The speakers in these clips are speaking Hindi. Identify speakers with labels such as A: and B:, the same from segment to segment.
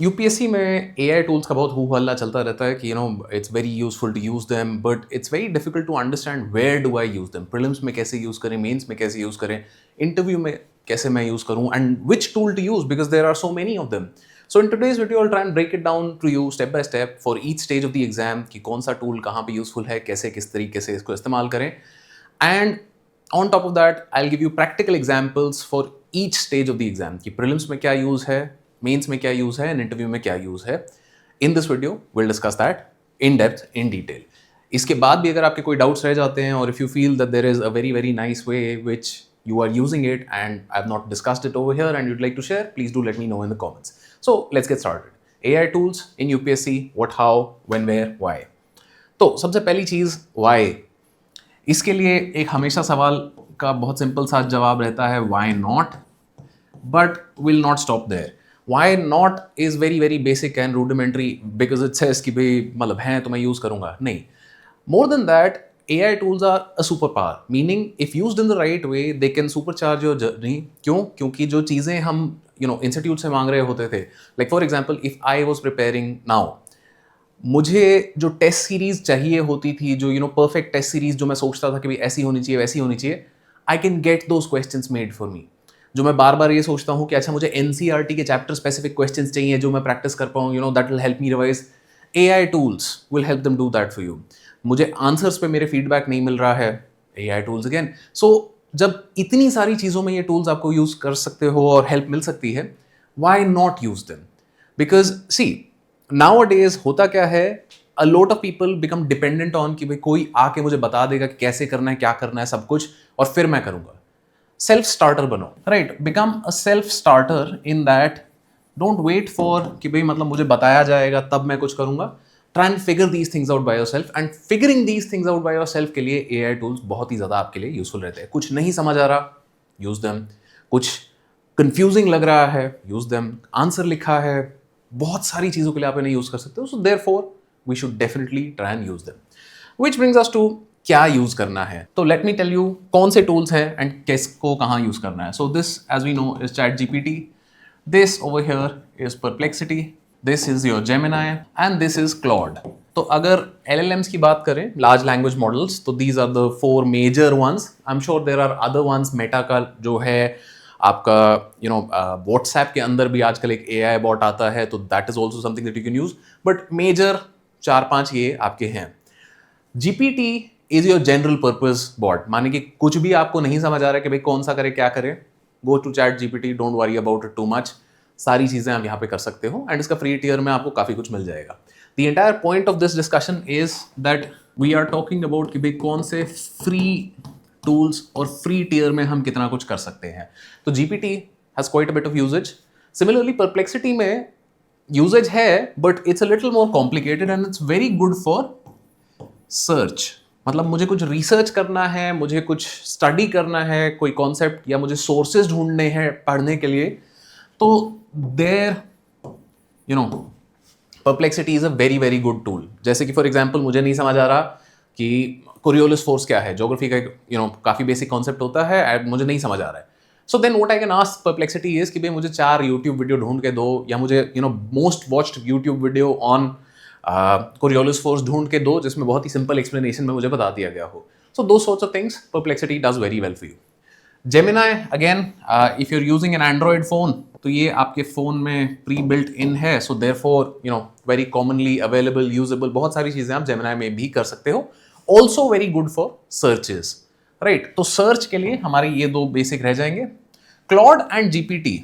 A: यूपीएससी में एआई टूल्स का बहुत हू हल्ला चलता रहता है कि it's very useful to use them, but it's very difficult to understand where do I use them. Prelims में कैसे यूज करें, मेंस में कैसे यूज करें, इंटरव्यू में कैसे मैं यूज करूं, and which tool to use, because there are so many of them. So in today's video I try and break it down to you step by step for each stage of the exam कि कौन सा टूल कहाँ पे यूजफुल है, कैसे किस तरीके से इसको इस्तेमाल करें। And on top of that I will give you practical examples for each stage of the exam कि प्रीलिम्स में क्या यूज है, मेंस में क्या यूज है एंड इंटरव्यू में क्या यूज है। In this video will discuss that in depth, in detail. इसके बाद भी अगर आपके कोई डाउट्स रह जाते हैं, और if you feel that there is a very very nice way which you are using it and I've not discussed it over here and you'd like to share, please do let me know in the comments. So let's get started. AI tools in UPSC, what, how, when, where, why. तो सबसे पहली चीज why। इसके लिए एक हमेशा सवाल का बहुत सिंपल सा जवाब रहता है why not, but will not stop there. Why not is very very basic and rudimentary because it says कि भाई मतलब है तो मैं यूज करूंगा, नहीं। More than that, AI tools are a superpower, meaning if used in the right way, they can supercharge your journey. क्यों? क्योंकि जो चीज़ें हम इंस्टीट्यूट से मांग रहे होते थे, like for example, if I was preparing now, मुझे जो टेस्ट सीरीज चाहिए होती थी, जो परफेक्ट टेस्ट सीरीज जो मैं सोचता था कि भाई ऐसी होनी चाहिए वैसी होनी चाहिए, I can get those questions made for me. जो मैं बार बार ये सोचता हूँ कि अच्छा मुझे एनसीईआरटी के चैप्टर स्पेसिफिक क्वेश्चंस चाहिए जो मैं प्रैक्टिस कर पाऊँ, that will help me revise. AI tools will help them do that for you. मुझे आंसर्स पे मेरे फीडबैक नहीं मिल रहा है, AI tools again. So जब इतनी सारी चीज़ों में ये टूल्स आपको यूज कर सकते हो और हेल्प मिल सकती है, why not use them? Because see, nowadays होता क्या है, a lot of people become dependent on कि भाई कोई आके मुझे बता देगा कि कैसे करना है, क्या करना है, सब कुछ, और फिर मैं करूँगा। सेल्फ स्टार्टर बनो, right? Become a self starter in that don't wait for कि भाई मतलब मुझे बताया जाएगा तब मैं कुछ करूंगा। Try and figure these things out by yourself, and figuring these things out by yourself के लिए एआई टूल्स बहुत ही ज़्यादा आपके लिए यूजफुल रहते हैं। कुछ नहीं समझ आ रहा, यूज देम। कुछ कंफ्यूजिंग लग रहा है, यूज देम। आंसर लिखा है, बहुत सारी चीज़ों के लिए आप इन्हें यूज कर सकते हो। So therefore we should definitely try and use them. Which brings us to क्या यूज करना है। तो लेट मी टेल यू कौन से टूल्स हैं एंड किसको कहाँ यूज करना है। So this as we know is ChatGPT, this over here is Perplexity, this is your Gemini and this is Claude. तो अगर LLMs की बात करें, large language models, तो these are the four major ones. I'm sure there are other ones. Meta का जो है आपका WhatsApp के अंदर भी आजकल एक AI bot आता है, तो that is also something that you can use. But major 4-5 ये आपके हैं। GPT is your general purpose bot, माने कि कुछ भी आपको नहीं समझ आ रहा है कि भाई कौन सा करे क्या करे, go to ChatGPT, don't worry about it too much. सारी चीजें आप यहाँ पे कर सकते हो एंड इसका फ्री टीयर में आपको काफी कुछ मिल जाएगा। The entire point of this discussion is that we are talking about कि भाई कौन से फ्री टूल्स और फ्री टीयर में हम कितना कुछ कर सकते हैं। तो GPT has quite a bit of usages. Similarly Perplexity में यूजेज है, but it's a little more complicated and it's very good for search. मतलब मुझे कुछ रिसर्च करना है, मुझे कुछ स्टडी करना है, कोई कॉन्सेप्ट, या मुझे सोर्सेज ढूंढने हैं पढ़ने के लिए, तो there Perplexity is a very very good tool. जैसे कि फॉर एग्जांपल मुझे नहीं समझ आ रहा कि कोरियोलिस फोर्स क्या है, ज्योग्राफी का काफ़ी बेसिक कॉन्सेप्ट होता है एंड मुझे नहीं समझ आ रहा है। So then what I can ask Perplexity is कि भाई मुझे 4 यूट्यूब वीडियो ढूंढ के दो, या मुझे most watched YouTube video on Coriolis force ढूंढ के दो जिसमें बहुत ही सिंपल एक्सप्लेनेशन में मुझे बता दिया गया हो। सो दो sorts of things perplexity does very well for you. Gemini again, if you're using an Android phone, तो ये आपके फोन में प्री बिल्ट इन है, so therefore very commonly available, usable, बहुत सारी चीजें आप Gemini में भी कर सकते हो। Also very good for searches, right? तो सर्च के लिए हमारे ये दो बेसिक रह जाएंगे। क्लॉड एंड जीपीटी,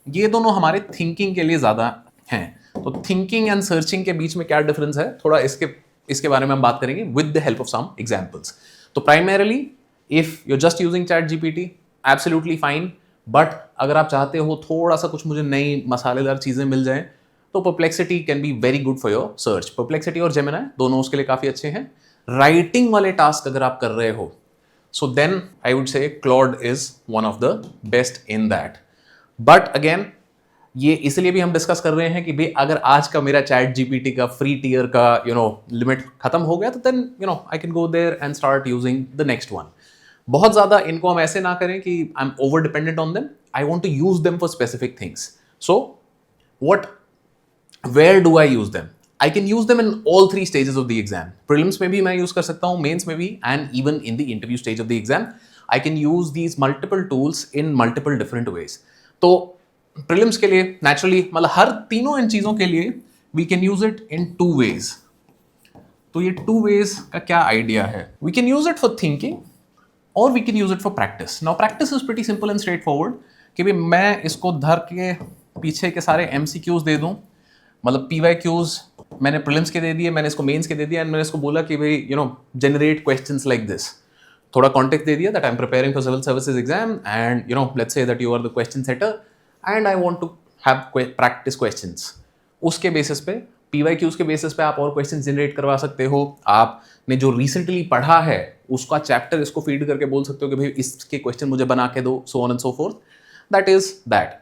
A: ये दोनों हमारे थिंकिंग के लिए ज्यादा हैं। तो थिंकिंग एंड सर्चिंग के बीच में क्या डिफरेंस है, थोड़ा इसके बारे में हम बात करेंगे with the help of some examples. तो primarily if you just using ChatGPT, absolutely fine, but अगर आप चाहते हो थोड़ा सा कुछ मुझे नई मसालेदार चीजें मिल जाएं, तो perplexity can be very good for your search. Perplexity और जेमिनी दोनों उसके लिए काफी अच्छे हैं। राइटिंग वाले टास्क अगर आप कर रहे हो, so then I would say Claude is one of the best in that. But again ये इसलिए भी हम डिस्कस कर रहे हैं कि भाई अगर आज का मेरा चैट जीपीटी का फ्री टीयर का लिमिट खत्म हो गया, तो then I can go there and start using the next one. बहुत ज्यादा इनको हम ऐसे ना करें कि I am over dependent on them, I want to use them for specific things. So what where do I use them? I can use them in all three stages of the exam. Prelims में भी मैं यूज कर सकता हूँ, मेंस में भी, and even in the interview stage of the exam. I can use these multiple tools in multiple different ways. तो प्रीलिम्स के लिए नेचुरली मतलब हर तीनों इन चीजों के लिए we can use it in two ways. तो ये टू वेज का क्या आइडिया है? We can use it for thinking और we can use it for practice. Now practice is pretty simple and straightforward कि भाई मैं इसको धर के पीछे के सारे MCQs दे दूं, मतलब PYQs मैंने प्रीलिम्स के दे दिए, मैंने इसको मेंस के दे दिया, एंड मैंने इसको बोला कि भाई जनरेट क्वेश्चंस लाइक दिस. थोड़ा कॉन्टेक्ट दे दिया that I am preparing for civil services exam and let's say that you are the question setter and I want to have practice questions. उसके बेसिस पे PYQs के बेसिस पे आप और क्वेश्चन जनरेट करवा सकते हो. आपने जो रिसेंटली पढ़ा है उसका चैप्टर इसको फीड करके बोल सकते हो कि भाई इसके क्वेश्चन मुझे बना के दो, so on and so forth. That is that.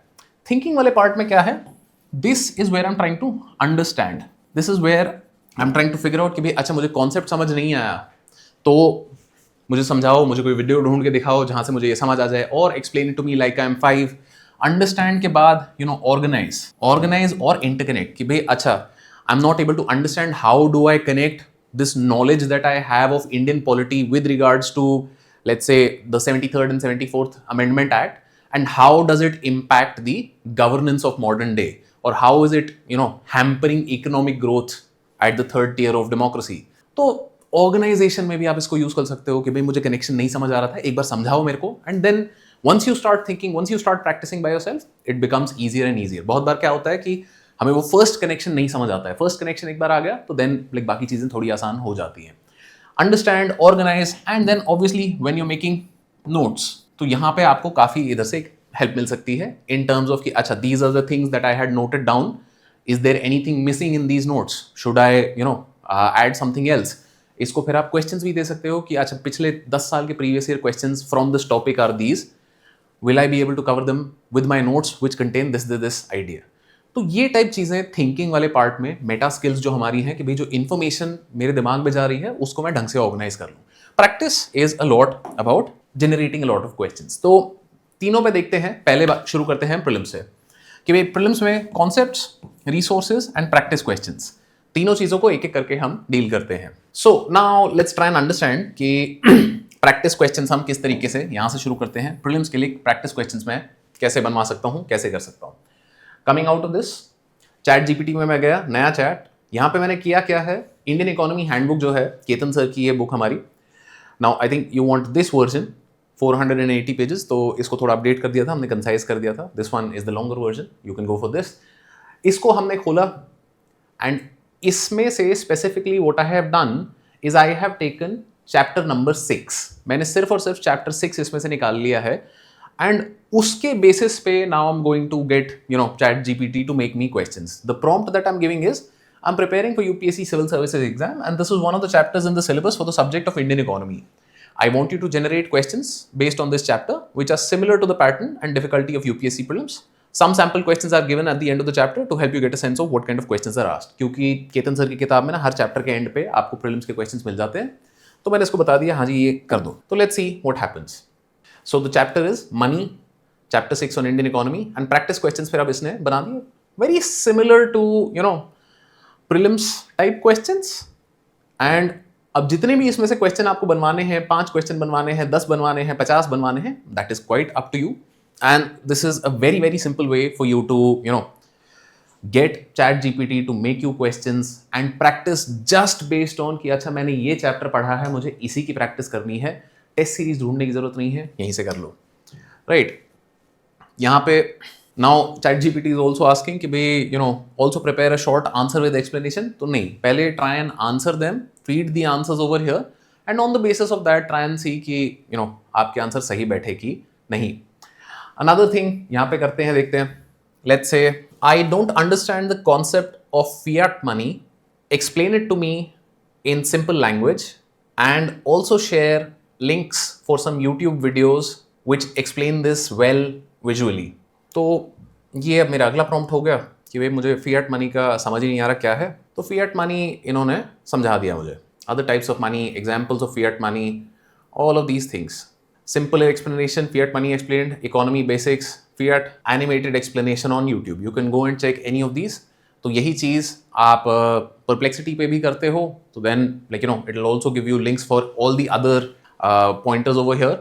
A: Thinking वाले पार्ट में क्या है? This is where I am trying to understand. This is where I am trying to figure out कि भाई अच्छा मुझे कॉन्सेप्ट समझ नहीं आया तो मुझे समझाओ, मुझे कोई वीडियो ढूंढ के दिखाओ जहां से मुझे ये समझ आ जाए, और explain it to me like I am 5. Understand के बाद ऑर्गेनाइज और इंटरकनेक्ट कि भाई अच्छा I am not able to understand how do I connect this knowledge that I have of Indian polity with regards to, let's say, the 73rd and 74th Amendment Act, and how does it impact the governance of modern day, or how is it, hampering economic growth at the third tier of democracy. तो ऑर्गेनाइजेशन में भी आप इसको यूज कर सकते हो कि भाई मुझे कनेक्शन नहीं समझ आ रहा था, एक बार समझाओ मेरे को, and then once you start thinking, once you start practicing by yourself, it becomes easier and easier. बहुत बार क्या होता है कि हमें वो फर्स्ट कनेक्शन नहीं समझ आता है. फर्स्ट कनेक्शन एक बार आ गया तो देन लाइक बाकी चीजें थोड़ी आसान हो जाती हैं. Understand, organise, and then obviously when you making notes, तो यहाँ पे आपको काफी इधर से हेल्प मिल सकती है इन टर्म्स ऑफ कि अच्छा these are the things that I had noted down. Is there anything missing in these notes? Should I add something else? इसको फिर आप क्वेश्चंस भी दे सकते हो कि अच्छा पिछले 10 साल के previous year questions from this topic are these, will I be able to cover them with my notes which contain this idea. तो ये टाइप चीजें थिंकिंग वाले पार्ट में, मेटा स्किल्स जो हमारी हैं कि भाई जो इन्फॉर्मेशन मेरे दिमाग में जा रही है उसको मैं ढंग से ऑर्गेनाइज कर लूँ. Practice is a lot about generating a lot of questions. तो तीनों पे देखते हैं. पहले शुरू करते हैं प्रीलिम्स से कि भाई प्रीलिम्स में concepts, resources and practice questions, तीनों चीजों को एक एक करके हम डील करते हैं. So now let's try and understand कि प्रैक्टिस क्वेश्चंस हम किस तरीके से यहां से शुरू करते हैं. प्रीलिम्स के लिए प्रैक्टिस क्वेश्चंस मैं कैसे बनवा सकता हूं, कैसे कर सकता हूं. Coming out of this, chat GPT में मैं गया, नया चैट. यहाँ पे मैंने किया क्या है, इंडियन इकोनॉमी हैंडबुक जो है केतन सर की ये बुक हमारी. Now I think you want this version 480 pages, तो इसको थोड़ा अपडेट कर दिया था हमने, कंसाइज कर दिया था. This one is the longer version, you can go for this. इसको हमने खोला एंड इसमें से specifically what I have done is I have taken chapter number 6. मैंने सिर्फ और सिर्फ चैप्टर 6 इसमें से निकाल लिया है एंड उसके बेसिस पे now I'm going to get chat GPT to make me questions. The prompt that I'm giving is I'm preparing for UPSC civil services exam and this is one of the chapters in the syllabus for the subject of Indian economy. I want you to generate questions based on this chapter which are similar to the pattern and difficulty of UPSC prelims. Some sample questions are given at the end of the chapter to help you get a sense of what kind of questions are asked. क्योंकि केतन सर की किताब में ना हर चैप्टर के एंड पे आपको प्रीलिम्स के क्वेश्चंस मिल जाते हैं, तो मैंने इसको बता दिया हाँ जी ये कर दो. तो let's see what happens. So the chapter is money, chapter 6 on Indian economy, and practice questions फिर अब इसने बना दिए very similar to prelims type questions. And अब जितने भी इसमें से क्वेश्चन आपको बनवाने हैं, 5 क्वेश्चन बनवाने हैं, 10 बनवाने हैं, 50 बनवाने हैं, that is quite up to you. And this is a very very simple way for you to get chat GPT to make you questions and practice just based on कि अच्छा मैंने ये चैप्टर पढ़ा है, मुझे इसी की प्रैक्टिस करनी है. टेस्ट सीरीज ढूंढने की जरूरत नहीं है, यहीं से कर लो. राइट. यहाँ पे now ChatGPT is also asking कि भाई also prepare a short answer with explanation. तो नहीं, पहले try and answer them, feed the answers over here and on the basis of that try and see कि आपके आंसर सही बैठे कि नहीं. अनदर थिंग यहाँ पे करते हैं, देखते हैं. Let's say I don't understand the concept of fiat money, explain it to me in simple language and also share links for some YouTube videos which explain this well visually. तो ये अब मेरा अगला प्रॉम्प्ट हो गया कि भाई मुझे फिएट मनी का समझ ही नहीं आ रहा क्या है. तो फिएट मनी इन्होंने समझा दिया मुझे, other types of money, examples of fiat money, all of these things. Simple explanation, fiat money explained, economy basics, fiat animated explanation on YouTube. You can go and check any of these. तो यही चीज़ आप परप्लेक्सिटी पे भी करते हो, तो then like you know it will also give you links for all the other pointers over here,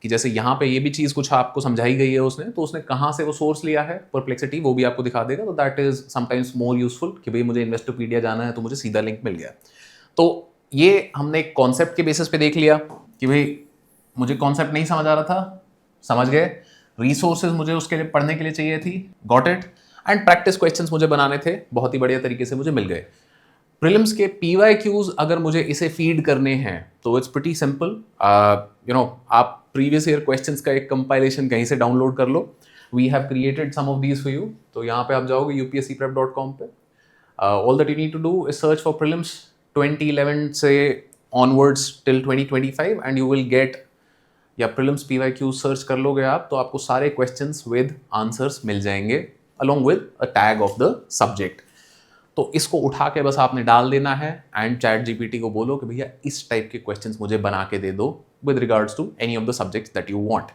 A: कि जैसे यहाँ पे ये भी चीज़ कुछ आपको समझाई गई है उसने, तो उसने कहाँ से वो सोर्स लिया है परप्लेक्सिटी वो भी आपको दिखा देगा, तो that is sometimes more useful कि भाई मुझे इन्वेस्टोपीडिया जाना है तो मुझे सीधा लिंक मिल गया। तो ये हमने एक कॉन्सेप्ट के बेसिस पे देख लिया कि भाई मुझे कॉन्सेप्ट नहीं समझ आ रहा था, समझ गए, रिसोर्सेज मुझे उसके लिए पढ़ने के लिए चाहिए थी, got it, and practice questions मुझे बनाने थे, बहुत ही बढ़िया तरीके से मुझे मिल गए। प्रीलिम्स के PYQs अगर मुझे इसे फीड करने हैं तो it's pretty simple, you know आप प्रीवियस ईयर क्वेश्चंस का एक कंपाइलेशन कहीं से डाउनलोड कर लो, we have created some of these for you. तो यहाँ पे आप जाओगे upscprep.com पे, all that you need to do is search for prelims 2011 से onwards till 2025 and you will get, या प्रीलिम्स PYQ सर्च कर लोगे आप तो आपको सारे क्वेश्चंस विद आंसर्स मिल जाएंगे along with a tag of the subject. तो इसको उठा के बस आपने डाल देना है एंड ChatGPT को बोलो कि भैया इस टाइप के क्वेश्चंस मुझे बना के दे दो with regards to any of the subjects that you want.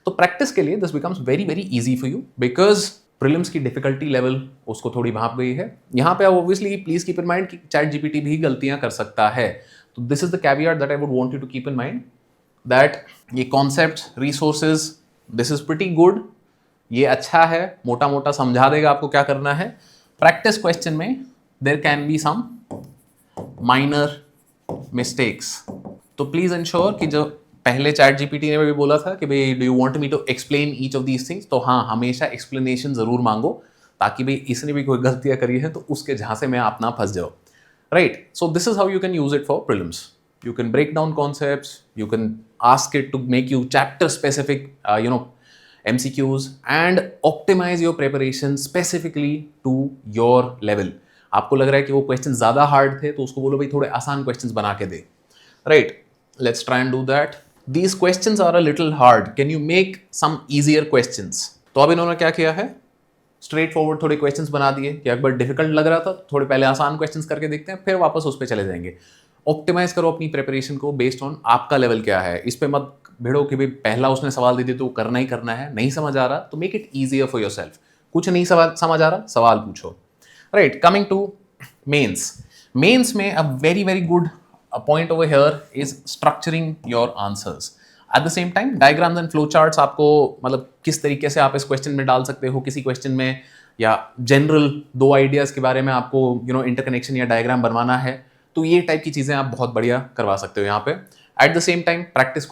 A: तो प्रैक्टिस के लिए this becomes very very easy for you because prelims की डिफिकल्टी लेवल उसको थोड़ी भाप गई है। यहाँ पे obviously please keep in mind कि ChatGPT भी गलतियां कर सकता है, तो this is the caveat that I would want you to keep in mind, that ये concept resources this is pretty good, ये अच्छा है, मोटा मोटा समझा देगा आपको क्या करना है। प्रैक्टिस क्वेश्चन में there can be some minor mistakes, तो प्लीज इंश्योर कि जो पहले ChatGPT ने भी बोला था कि भाई do you want me to explain each of these things, तो हाँ हमेशा एक्सप्लेनेशन जरूर मांगो ताकि भाई इसने भी कोई गलतियां करी है तो उसके झांसे में आप ना फंस जाओ, right. So this is how you can use it for prelims. You can break down concepts, you can ask it to make you chapter specific MCQs and optimize your preparation specifically to your level। आपको लग रहा है कि वो क्वेश्चन ज्यादा हार्ड थे तो उसको बोलो भाई थोड़े आसान क्वेश्चंस बना के दे, right. Let's try and do that. These questions are a little hard, can you make some easier questions? तो अब इन्होंने क्या किया है, स्ट्रेट फॉरवर्ड थोड़े क्वेश्चंस बना दिए कि एक बार डिफिकल्ट लग रहा था थोड़े पहले आसान क्वेश्चंस करके देखते हैं फिर वापस उस पर चले जाएंगे। ऑप्टिमाइज करो अपनी प्रिपरेशन को बेस्ड ऑन आपका लेवल क्या है, इस पे मत भिड़ो कि भाई पहला उसने सवाल दे दिया तो करना ही करना है, नहीं समझ आ रहा तो make it easier for yourself, कुछ नहीं समझ आ रहा सवाल पूछो, right. Coming to mains, mains में a very very good point over here is structuring your answers. At the same time diagrams and flow charts आपको मतलब किस तरीके से आप इस क्वेश्चन में डाल सकते हो किसी क्वेश्चन में, या जनरल दो आइडियाज के बारे में आपको इंटरकनेक्शन या डायग्राम बनवाना है, तो ये टाइप की चीजें आप बहुत बढ़िया करवा सकते हो यहाँ पे। Eight the same time practice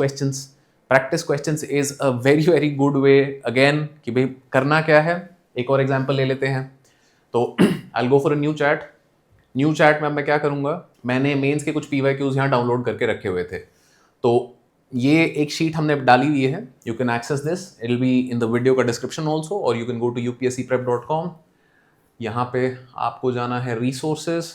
A: questions is a very very good way again कि भाई करना क्या है। एक और एग्जांपल ले लेते हैं, तो I will go for a new chat में अब मैं क्या करूंगा, मैंने मेंस के कुछ PYQs यहाँ डाउनलोड करके रखे हुए थे, तो ये एक शीट हमने डाली हुई है, you can access this, it will be in the video का डिस्क्रिप्शन ऑल्सो, और you can go to upscprep.com। यहाँ पे आपको जाना है resources,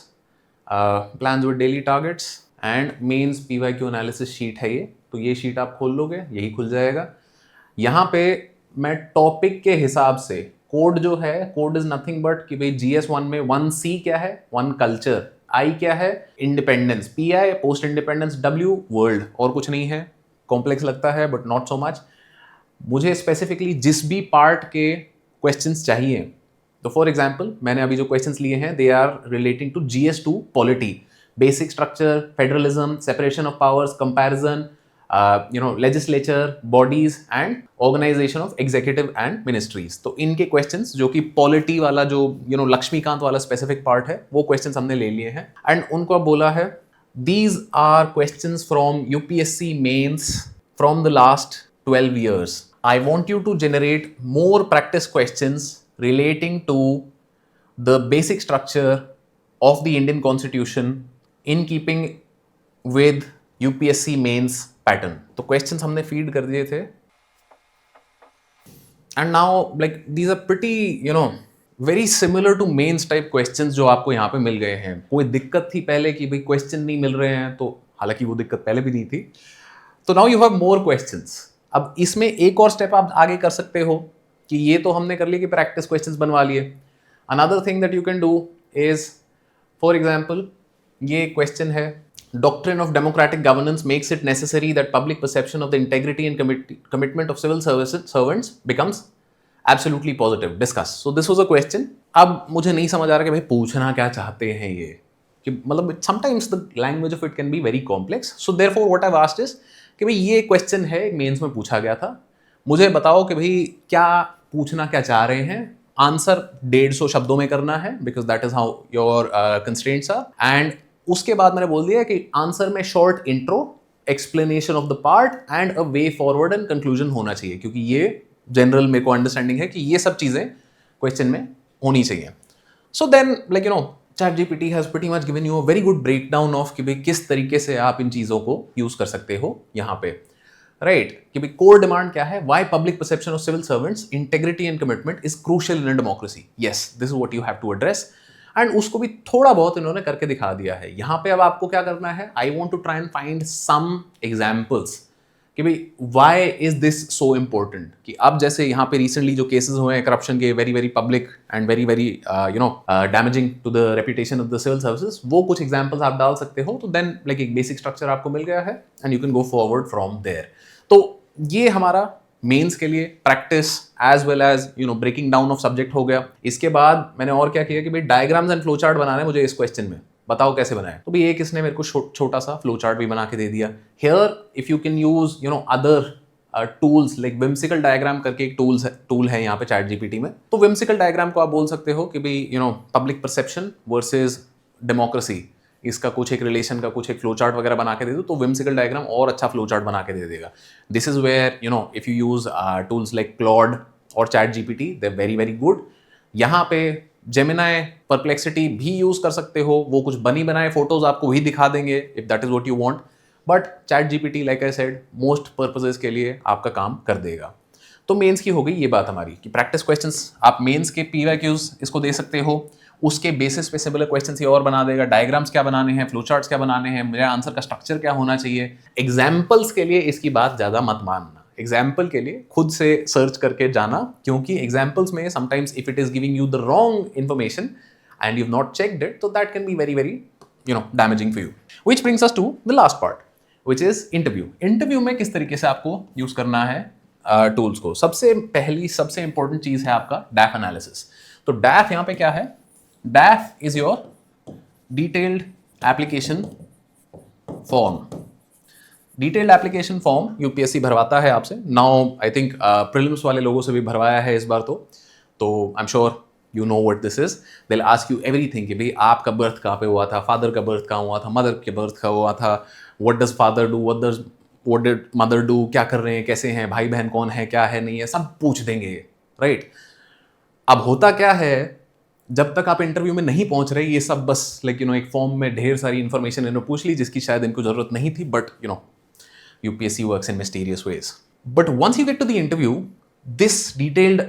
A: plans with daily targets and mains PYQ analysis sheet है ये, तो ये शीट आप खोल लोगे यही खुल जाएगा। यहाँ पे मैं टॉपिक के हिसाब से कोड जो है, कोड इज नथिंग बट कि भाई GS1 में 1C क्या है, 1 कल्चर, I क्या है independence, PI post independence, W world, और कुछ नहीं है। कॉम्प्लेक्स लगता है बट नॉट सो मच। मुझे स्पेसिफिकली जिस भी पार्ट के क्वेश्चंस चाहिए, तो फॉर एग्जाम्पल मैंने अभी जो क्वेश्चंस लिए हैं they are relating to GS2 polity, basic structure, federalism, separation of powers, comparison, legislature, bodies and organisation of executive and ministries. तो इनके क्वेश्चंस जो कि पॉलिटी वाला जो लक्ष्मीकांत वाला स्पेसिफिक पार्ट है वो क्वेश्चंस हमने ले लिए हैं एंड उनको बोला है these are questions from UPSC mains from the last 12 years. I want you to generate more practice questions relating to the basic structure of the Indian Constitution in keeping with UPSC mains pattern. तो questions हमने feed कर दिए थे and now like these are pretty very similar to mains type questions जो आपको यहाँ पे मिल गए हैं। कोई दिक्कत थी पहले कि भाई क्वेश्चन नहीं मिल रहे हैं, तो हालांकि वो दिक्कत पहले भी नहीं थी, तो now you have more questions. अब इसमें एक और स्टेप आप आगे कर सकते हो कि ये तो हमने कर लिया कि प्रैक्टिस क्वेश्चंस बनवा लिए। Another thing that you can do is, for example ये क्वेश्चन है, Doctrine of democratic governance makes it necessary that public perception of the integrity and commitment of civil servants becomes absolutely positive. Discuss. So this was a question. अब मुझे नहीं समझ आ रहा कि भाई पूछना क्या चाहते हैं ये, कि मतलब sometimes the language of it can be very complex. So therefore what I have asked is कि भाई ये क्वेश्चन है, मेंस में पूछा गया था, मुझे बताओ कि भाई क्या पूछना क्या चाह रहे हैं। आंसर 150 शब्दों में करना है because that is how your constraints are. And उसके बाद मैंने बोल दिया कि आंसर में short intro, explanation of the part and a way forward and conclusion होना चाहिए, क्योंकि ये जनरल मेरे को अंडरस्टैंडिंग है कि ये सब चीजें क्वेश्चन में होनी चाहिए। So then like ChatGPT has pretty much given you a very good breakdown of कि भाई किस तरीके से आप इन चीज़ों को यूज कर सकते हो यहाँ पे, राइट कि भाई कोर डिमांड क्या है, why public perception of civil servants integrity and commitment is crucial in a democracy, yes this is what you have to address. And उसको भी थोड़ा बहुत इन्होंने करके दिखा दिया है यहाँ पे। अब आपको क्या करना है, I want to try and find some examples कि भाई why is this so important. कि अब जैसे यहाँ पे रिसेंटली जो केसेस हुए हैं करप्शन के, very very public and very very damaging to the reputation of the civil services, वो कुछ एग्जांपल्स आप डाल सकते हो, तो देन लाइक एक बेसिक स्ट्रक्चर आपको मिल गया है and you can go forward from there. तो ये हमारा मेंस के लिए practice as well as breaking down of subject हो गया। इसके बाद मैंने और क्या किया कि भाई डायग्राम्स एंड फ्लो चार्ट बनाना है मुझे इस क्वेश्चन में, बताओ कैसे बनाए। तो भाई एक इसने मेरे को छोटा सा फ्लो चार्ट भी बना के दे दिया। Here if you can use other tools like whimsical diagram करके एक टूल है यहाँ पे चैट जीपीटी में, तो विम्सिकल डायग्राम को आप बोल सकते हो कि भाई पब्लिक परसेप्शन वर्सेज डेमोक्रेसी, इसका कुछ एक रिलेशन का कुछ एक फ्लो चार्ट वगैरह बना के दे दो, तो विम्सिकल डायग्राम और अच्छा फ्लो चार्ट बना के दे देगा। This is where if you use tools like Claude और chat GPT, they very very good. यहाँ पे जेमिनाई परप्लेक्सिटी भी यूज कर सकते हो, वो कुछ बनी बनाए फोटोज आपको वही दिखा देंगे if that is what you want. But chat GPT like I said most purposes के लिए आपका काम कर देगा। तो मेंस की हो गई ये बात हमारी कि प्रैक्टिस क्वेश्चंस आप मेंस के पीवाईक्यूज इसको दे सकते हो, उसके बेसिस पे सिमिलर क्वेश्चंस ये और बना देगा, डायग्राम्स क्या बनाने हैं, फ्लो चार्ट्स क्या बनाने हैं, मेरा आंसर का स्ट्रक्चर क्या होना चाहिए। एग्जाम्पल्स के लिए इसकी बात ज़्यादा मत मानना, एग्जाम्पल के लिए खुद से सर्च करके जाना, क्योंकि एग्जाम्पल्स में sometimes if it is giving you the wrong information and you not checked it, तो that can be very very damaging for you. Which brings us to the last part which is interview. Interview में किस तरीके से आपको यूज करना है टूल्स को। सबसे इंपॉर्टेंट चीज है आपका डैफ एनालिसिस। तो डैफ यहाँ पे क्या है, DAF is your detailed application form. Detailed application form UPSC भरवाता है आपसे। नाउ आई थिंक प्रीलिम्स वाले लोगों से भी भरवाया है इस बार, तो I am sure you know what this is. They will ask you everything कि भाई आपका बर्थ कहाँ पे हुआ था, फादर का बर्थ कहाँ हुआ था, मदर के बर्थ कहाँ हुआ था, what does father do, what did mother do, क्या कर रहे हैं, कैसे हैं, भाई बहन कौन है, क्या है नहीं है, सब पूछ देंगे, राइट। अब होता क्या है, जब तक आप इंटरव्यू में नहीं पहुंच रहे, ये सब बस लाइक एक फॉर्म में ढेर सारी इंफॉर्मेशन इन्होंने पूछ ली जिसकी शायद इनको जरूरत नहीं थी, but UPSC works in mysterious ways. But once you get to the interview, this detailed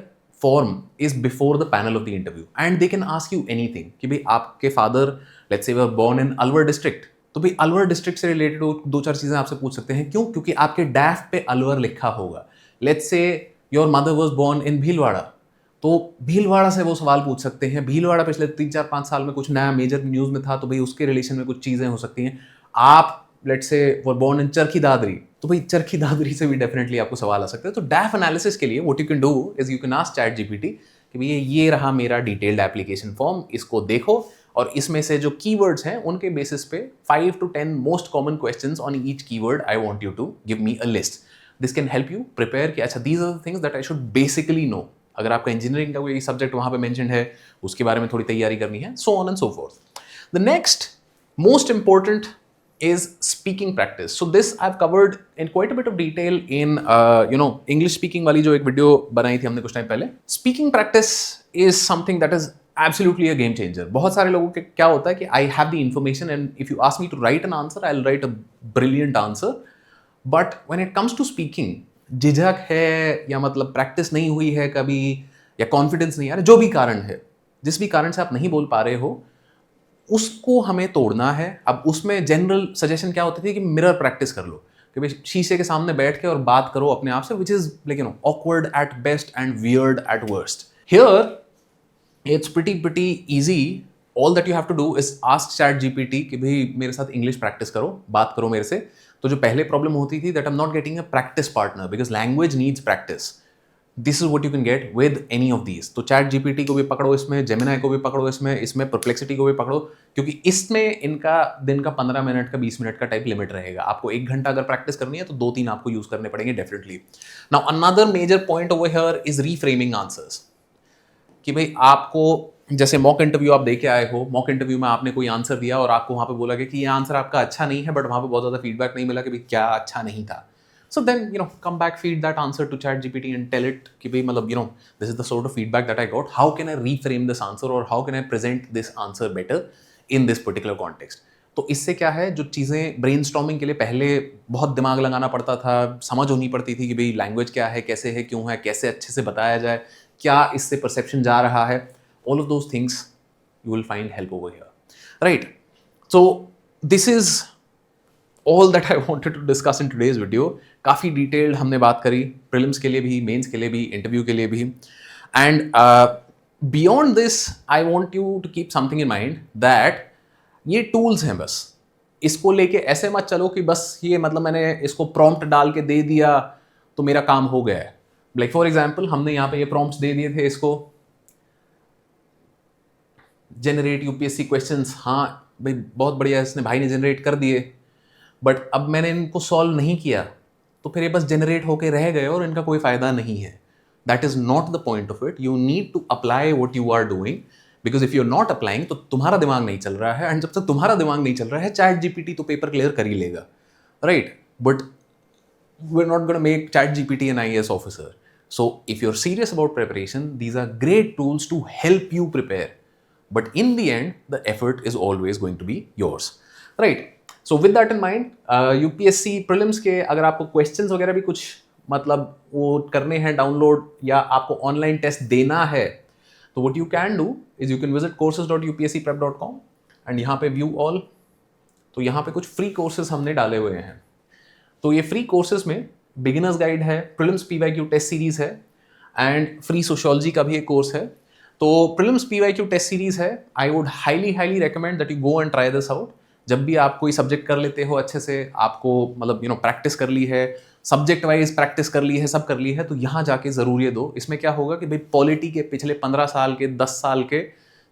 A: form is before the panel of the interview and they can ask you anything कि भाई आपके father let's say were born in Alwar district, तो भाई अलवर डिस्ट्रिक्ट से रिलेटेड दो चार चीजें आपसे पूछ सकते हैं। क्यों? क्योंकि आपके डैफ पे अलवर लिखा होगा। Let's say your mother was born in Bhilwara, तो भीलवाड़ा से वो सवाल पूछ सकते हैं। भीलवाड़ा पिछले 3-4-5 साल में कुछ नया मेजर न्यूज में था, तो भाई उसके रिलेशन में कुछ चीजें हो सकती हैं। आप let's say were born in Charkhi Dadri, तो भाई चरखी दादरी से भी डेफिनेटली आपको सवाल आ सकते हैं। तो डैफ एनालिसिस के लिए what you can do is you can ask chat GPT कि भैया ये रहा मेरा डिटेल्ड एप्लीकेशन फॉर्म, इसको देखो और इसमें से जो कीवर्ड्स हैं उनके बेसिस पे 5 to 10 most common questions on each keyword I want you to give me a list. This can help you prepare कि अच्छा these are the things that I should basically know. अगर आपका इंजीनियरिंग का कोई सब्जेक्ट वहां पे मेंशन्ड है, उसके बारे में थोड़ी तैयारी करनी है, सो on and so fourth. The next most important is speaking practice. So this I've covered in quite a bit of detail in English speaking वाली जो एक वीडियो बनाई थी हमने कुछ टाइम पहले। Speaking practice is something that is absolutely a game changer. बहुत सारे लोगों के क्या होता है कि I have the information and if you ask me to write an answer, I'll write a brilliant answer. But when it comes to speaking, झिझक है या मतलब प्रैक्टिस नहीं हुई है कभी या कॉन्फिडेंस नहीं आ रहा, जो भी कारण है, जिस भी कारण से आप नहीं बोल पा रहे हो, उसको हमें तोड़ना है। अब उसमें जनरल सजेशन क्या होती थी कि मिरर प्रैक्टिस कर लो, कि भाई शीशे के सामने बैठ के और बात करो अपने आप से, which is like awkward at best and weird at worst. Here it's pretty easy. All that you have to do is ask chat GPT कि भाई मेरे साथ इंग्लिश प्रैक्टिस करो, बात करो मेरे से। तो जो पहले प्रॉब्लम होती थी that I am not getting a practice partner because language needs practice. This is what you can get with any of these. तो चैट जीपीटी को भी पकड़ो इसमें, जेमिनाई को भी पकड़ो इसमें परप्लेक्सिटी को भी पकड़ो, क्योंकि इसमें इनका दिन का 15 मिनट का 20 मिनट का टाइप लिमिट रहेगा। आपको 1 घंटा अगर प्रैक्टिस करनी है तो 2-3 आपको यूज करने पड़ेंगे definitely. Now another major point over here is reframing answers, कि भाई आपको जैसे मॉक इंटरव्यू आप दे के आए हो, मॉक इंटरव्यू में आपने कोई आंसर दिया और आपको वहां पे बोला गया कि ये आंसर आपका अच्छा नहीं है, बट वहां पे बहुत ज्यादा फीडबैक नहीं मिला कि भाई क्या अच्छा नहीं था। So then, come back, feed that answer to ChatGPT and tell it कि भाई मतलब, this is the sort of feedback that I got. How can I reframe this answer or how can I present this answer better in this particular context? तो इससे क्या है, जो चीज़ें ब्रेनस्टॉर्मिंग के लिए पहले बहुत दिमाग लगाना पड़ता था, समझ होनी पड़ती थी कि भाई लैंग्वेज क्या है, कैसे है, क्यों है, कैसे अच्छे से बताया जाए, क्या इससे परसेप्शन जा रहा है, all of those things you will find help over here, right? So this is all that I wanted to discuss in today's video. काफ़ी डिटेल्ड हमने बात करी, प्रीलिम्स के लिए भी, मेंस के लिए भी, इंटरव्यू के लिए भी। And beyond this I want you to keep something in mind that ये टूल्स हैं, बस इसको लेके ऐसे मत चलो कि बस ये मतलब मैंने इसको प्रॉम्प्ट डाल के दे दिया तो मेरा काम हो गया है। लाइक फॉर एग्जाम्पल हमने यहाँ पे ये प्रॉम्प्ट्स दे दिए थे इसको, जनरेट यूपीएससी क्वेश्चंस, हाँ भाई बहुत बढ़िया, इसने भाई ने जनरेट कर दिए, बट अब मैंने इनको सॉल्व नहीं किया तो फिर ये बस जनरेट होके रह गए और इनका कोई फायदा नहीं है। That is not the point of it. You need to apply what you are doing, because if you are not applying तो तुम्हारा दिमाग नहीं चल रहा है, एंड जब तक तुम्हारा दिमाग नहीं चल रहा है चैट जीपीटी तो पेपर क्लियर कर ही लेगा, right? But we are not gonna make chat GPT an IAS officer. So if you are serious about preparation, these are great tools to help you prepare, but in the end the effort is always going to be yours, right? So with that in mind, UPSC prelims के अगर आपको questions वगैरह भी कुछ मतलब वो करने हैं डाउनलोड, या आपको ऑनलाइन टेस्ट देना है, तो what you can do is you can visit courses.upscprep.com and यहाँ पे view all। तो यहाँ पे कुछ फ्री कोर्सेज हमने डाले हुए हैं। तो ये फ्री कोर्सेज में बिगिनर्स गाइड है, प्रीलिम्स PYQ टेस्ट सीरीज है, एंड फ्री सोशियोलॉजी का भी एक कोर्स है। तो प्रीलिम्स PYQ टेस्ट सीरीज है, I would highly recommend that you go and try this out. जब भी आप कोई सब्जेक्ट कर लेते हो अच्छे से, आपको मतलब प्रैक्टिस कर ली है, सब्जेक्ट वाइज प्रैक्टिस कर ली है, सब कर ली है, तो यहाँ जाके ज़रूर ये दो। इसमें क्या होगा कि भाई पॉलिटी के पिछले 15 साल के, 10 साल के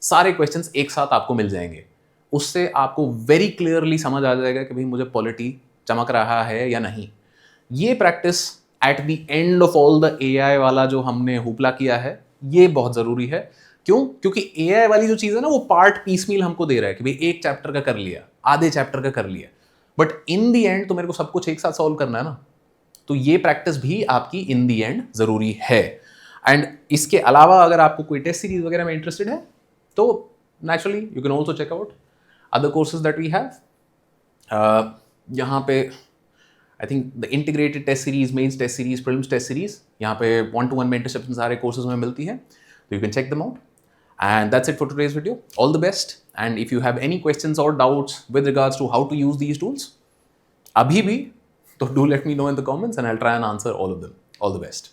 A: सारे क्वेश्चंस एक साथ आपको मिल जाएंगे। उससे आपको वेरी क्लियरली समझ आ जाएगा कि भाई मुझे पॉलिटी चमक रहा है या नहीं। ये practice at the end of all the AI वाला जो हमने हुपला किया है, ये बहुत ज़रूरी है। क्यों? क्योंकि AI वाली जो चीज़ है ना, वो पार्ट पीसमील हमको दे रहा है कि भाई एक चैप्टर का कर लिया, आधे चैप्टर का कर लिया, बट इन दी एंड तो मेरे को सब कुछ एक साथ सॉल्व करना है ना। तो ये प्रैक्टिस भी आपकी इन दी एंड ज़रूरी है। एंड इसके अलावा अगर आपको कोई टेस्ट सीरीज वगैरह में इंटरेस्टेड है तो naturally you can also check out other courses that we have. यहाँ पे I think the integrated test series, mains test series, prelims test series, यहाँ पे 1-to-1 मेंटरशिप सारे कोर्सेज में मिलती है, तो you can check them out. And that's it for today's video. All the best. And if you have any questions or doubts with regards to how to use these tools, abhi bhi, so do let me know in the comments and I'll try and answer all of them. All the best.